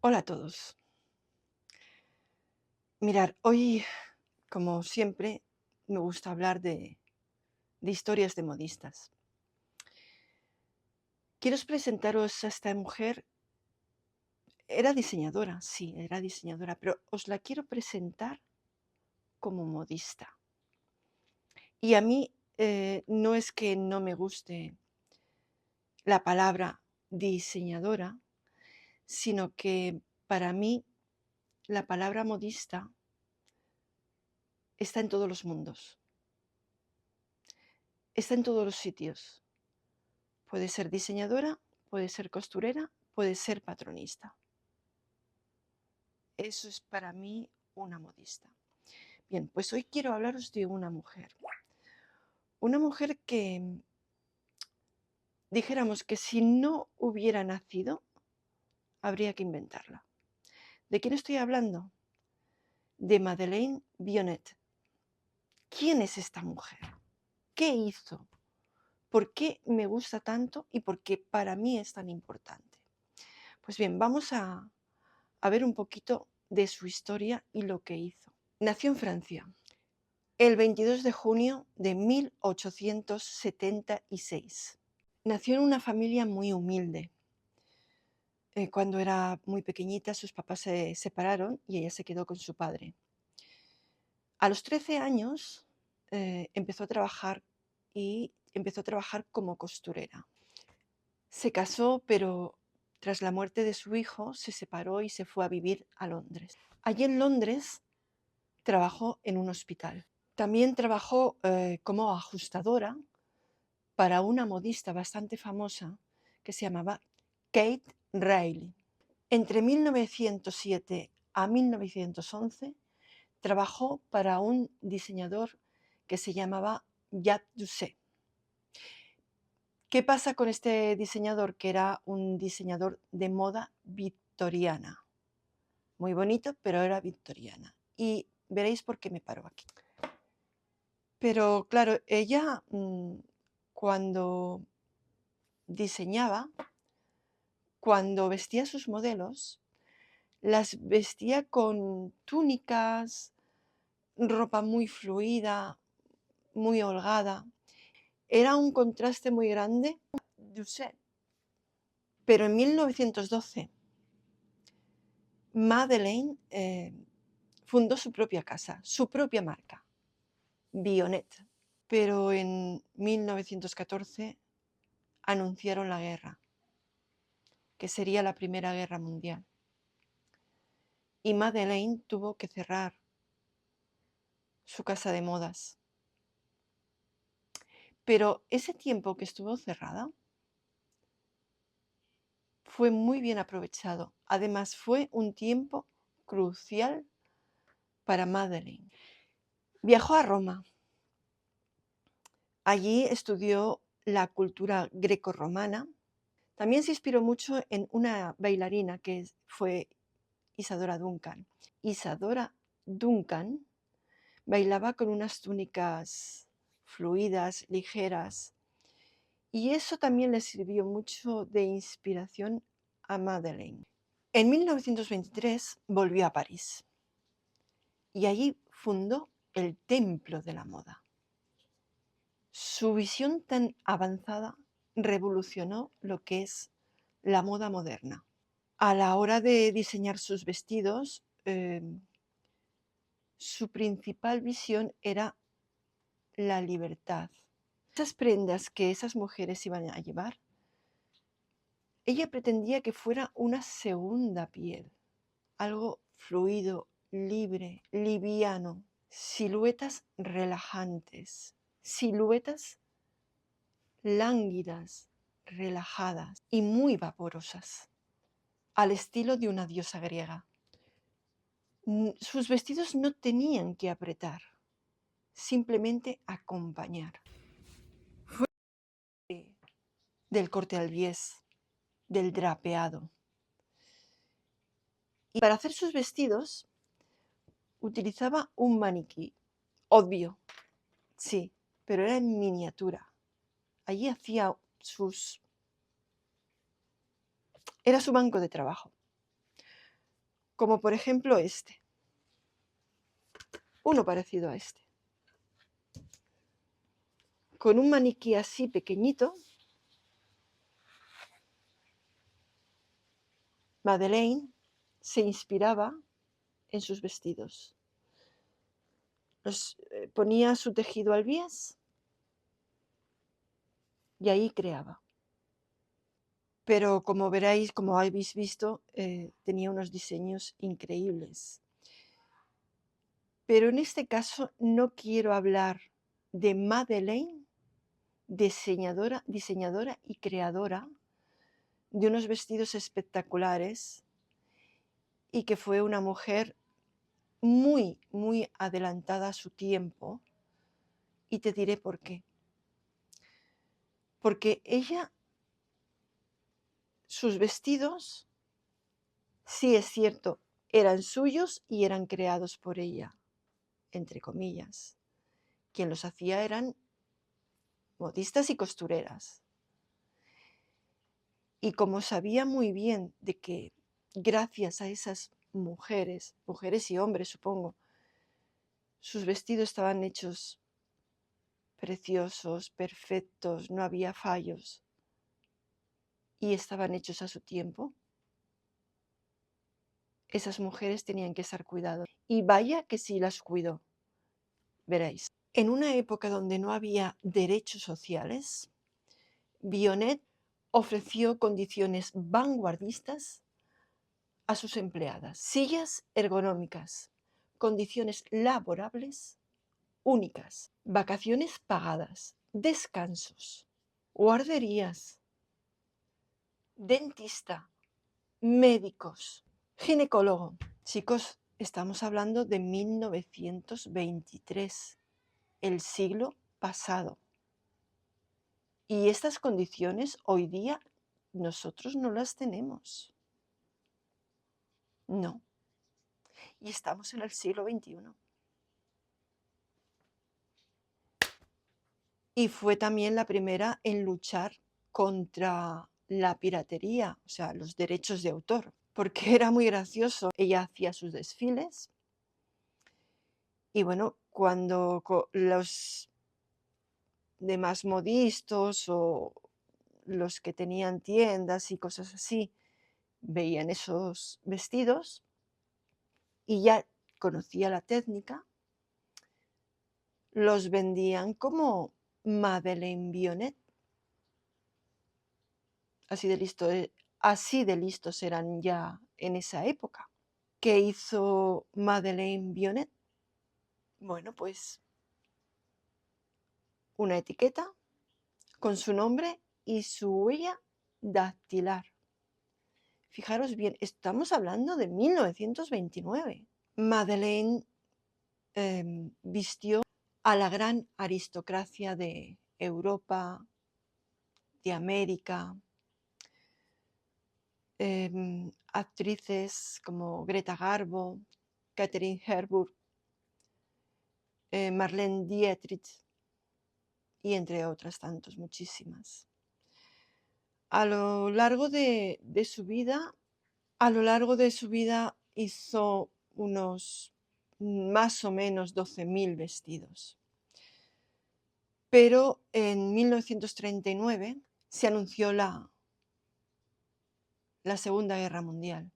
Hola a todos. Mirar, hoy, como siempre, me gusta hablar de historias de modistas. Quiero presentaros a esta mujer. Era diseñadora, sí, era diseñadora, pero os la quiero presentar como modista. Y a mí no es que no me guste la palabra diseñadora, sino que para mí la palabra modista está en todos los mundos, está en todos los sitios. Puede ser diseñadora, puede ser costurera, puede ser patronista. Eso es para mí una modista. Bien, pues hoy quiero hablaros de una mujer. Una mujer que dijéramos que si no hubiera nacido, habría que inventarla. ¿De quién estoy hablando? De Madeleine Vionnet. ¿Quién es esta mujer? ¿Qué hizo? ¿Por qué me gusta tanto y por qué para mí es tan importante? Pues bien, vamos a ver un poquito de su historia y lo que hizo. Nació en Francia el 22 de junio de 1876. Nació en una familia muy humilde. Cuando era muy pequeñita, sus papás se separaron y ella se quedó con su padre. A los 13 años empezó a trabajar y empezó a trabajar como costurera. Se casó, pero tras la muerte de su hijo se separó y se fue a vivir a Londres. Allí en Londres trabajó en un hospital. También trabajó como ajustadora para una modista bastante famosa que se llamaba Kate Riley. Entre 1907 a 1911 trabajó para un diseñador que se llamaba Jacques Doucet. ¿Qué pasa con este diseñador? Que era un diseñador de moda victoriana. Muy bonito, pero era victoriana. Y veréis por qué me paro aquí. Pero claro, ella cuando diseñaba, cuando vestía sus modelos, las vestía con túnicas, ropa muy fluida, muy holgada. Era un contraste muy grande, yo sé. Pero en 1912, Madeleine fundó su propia casa, su propia marca, Vionnet. Pero en 1914 anunciaron la guerra, que sería la Primera Guerra Mundial. Y Madeleine tuvo que cerrar su casa de modas. Pero ese tiempo que estuvo cerrada fue muy bien aprovechado. Además, fue un tiempo crucial para Madeleine. Viajó a Roma. Allí estudió la cultura grecorromana. También se inspiró mucho en una bailarina que fue Isadora Duncan. Isadora Duncan bailaba con unas túnicas fluidas, ligeras, y eso también le sirvió mucho de inspiración a Madeleine. En 1923 volvió a París y allí fundó el Templo de la Moda. Su visión tan avanzada revolucionó lo que es la moda moderna. A la hora de diseñar sus vestidos, su principal visión era la libertad. Esas prendas que esas mujeres iban a llevar, ella pretendía que fuera una segunda piel, algo fluido, libre, liviano, siluetas relajantes, siluetas lánguidas, relajadas y muy vaporosas, al estilo de una diosa griega. Sus vestidos no tenían que apretar, simplemente acompañar. Fue del corte al bies, del drapeado. Y para hacer sus vestidos utilizaba un maniquí, obvio, sí, pero era en miniatura. Allí hacía era su banco de trabajo. como por ejemplo este, uno parecido a este, con un maniquí así pequeñito. Madeleine se inspiraba en sus vestidos. Ponía su tejido al bies y ahí creaba. Pero como veréis, como habéis visto, tenía unos diseños increíbles. Pero en este caso no quiero hablar de Madeleine, diseñadora y creadora de unos vestidos espectaculares, y que fue una mujer muy, muy adelantada a su tiempo, y te diré por qué. Porque ella, sus vestidos, sí es cierto, eran suyos y eran creados por ella, entre comillas. Quien los hacía eran modistas y costureras. Y como sabía muy bien de que gracias a esas mujeres y hombres, supongo, sus vestidos estaban hechos preciosos, perfectos, no había fallos, y estaban hechos a su tiempo, esas mujeres tenían que ser cuidadas. Y vaya que sí las cuidó, veréis. En una época donde no había derechos sociales, Vionnet ofreció condiciones vanguardistas a sus empleadas: sillas ergonómicas, condiciones laborables únicas, vacaciones pagadas, descansos, guarderías, dentista, médicos, ginecólogo. Chicos, estamos hablando de 1923, el siglo pasado. Y estas condiciones hoy día nosotros no las tenemos. No. Y estamos en el siglo XXI. Y fue también la primera en luchar contra la piratería, o sea, los derechos de autor, porque era muy gracioso. Ella hacía sus desfiles y bueno, cuando los demás modistos o los que tenían tiendas y cosas así veían esos vestidos y ya conocía la técnica, los vendían como Madeleine Vionnet. Así de listos eran ya en esa época. ¿Qué hizo Madeleine Vionnet? Bueno, pues una etiqueta con su nombre y su huella dactilar. Fijaros bien, estamos hablando de 1929. Madeleine vistió a la gran aristocracia de Europa, de América, actrices como Greta Garbo, Katharine Hepburn, Marlene Dietrich y entre otras tantas, muchísimas. A lo largo de su vida, hizo unos más o menos 12.000 vestidos. Pero en 1939 se anunció la Segunda Guerra Mundial.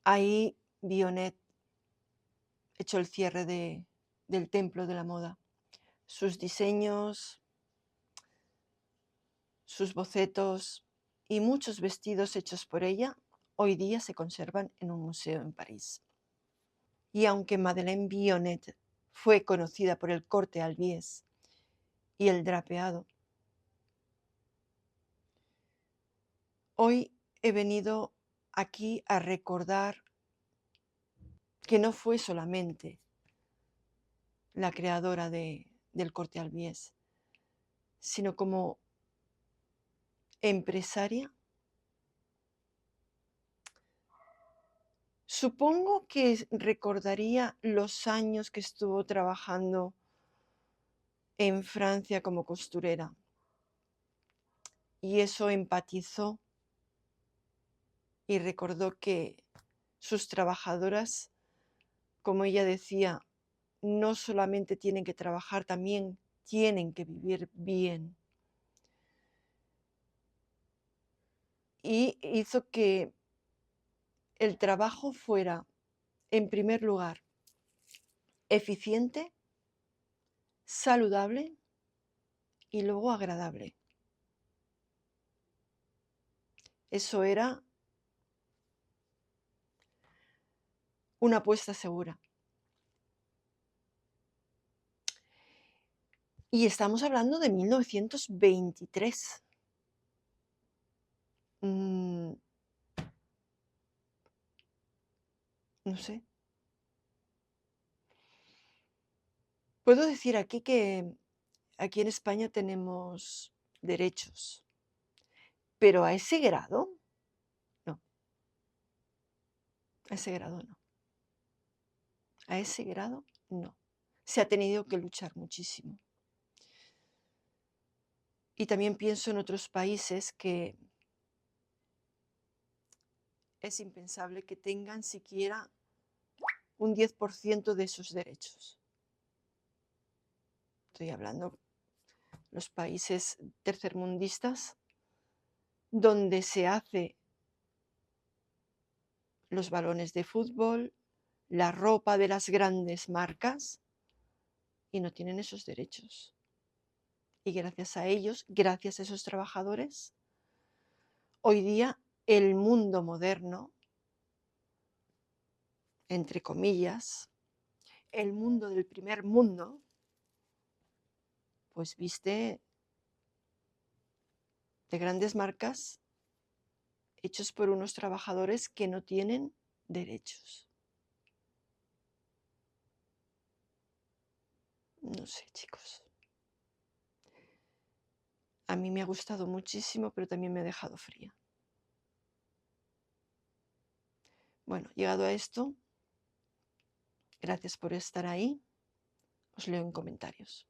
Ahí Vionnet echó el cierre del templo de la moda. Sus diseños, sus bocetos y muchos vestidos hechos por ella hoy día se conservan en un museo en París. Y aunque Madeleine Vionnet fue conocida por el corte al bies y el drapeado, hoy he venido aquí a recordar que no fue solamente la creadora del corte al bies, sino como empresaria. Supongo que recordaría los años que estuvo trabajando en Francia como costurera, y eso empatizó y recordó que sus trabajadoras, como ella decía, no solamente tienen que trabajar, también tienen que vivir bien. Y hizo que el trabajo fuera, en primer lugar, eficiente, saludable y luego agradable. Eso era una apuesta segura. Y estamos hablando de 1923. Mm, no sé. Puedo decir aquí que aquí en España tenemos derechos, pero a ese grado, no, a ese grado no, a ese grado no. Se ha tenido que luchar muchísimo. Y también pienso en otros países que es impensable que tengan siquiera un 10% de esos derechos. Estoy hablando de los países tercermundistas donde se hace los balones de fútbol, la ropa de las grandes marcas y no tienen esos derechos. Y gracias a ellos, gracias a esos trabajadores, hoy día el mundo moderno, entre comillas, el mundo del primer mundo, pues viste de grandes marcas hechos por unos trabajadores que no tienen derechos. No sé, chicos. A mí me ha gustado muchísimo, pero también me ha dejado fría. Bueno, llegado a esto, gracias por estar ahí. Os leo en comentarios.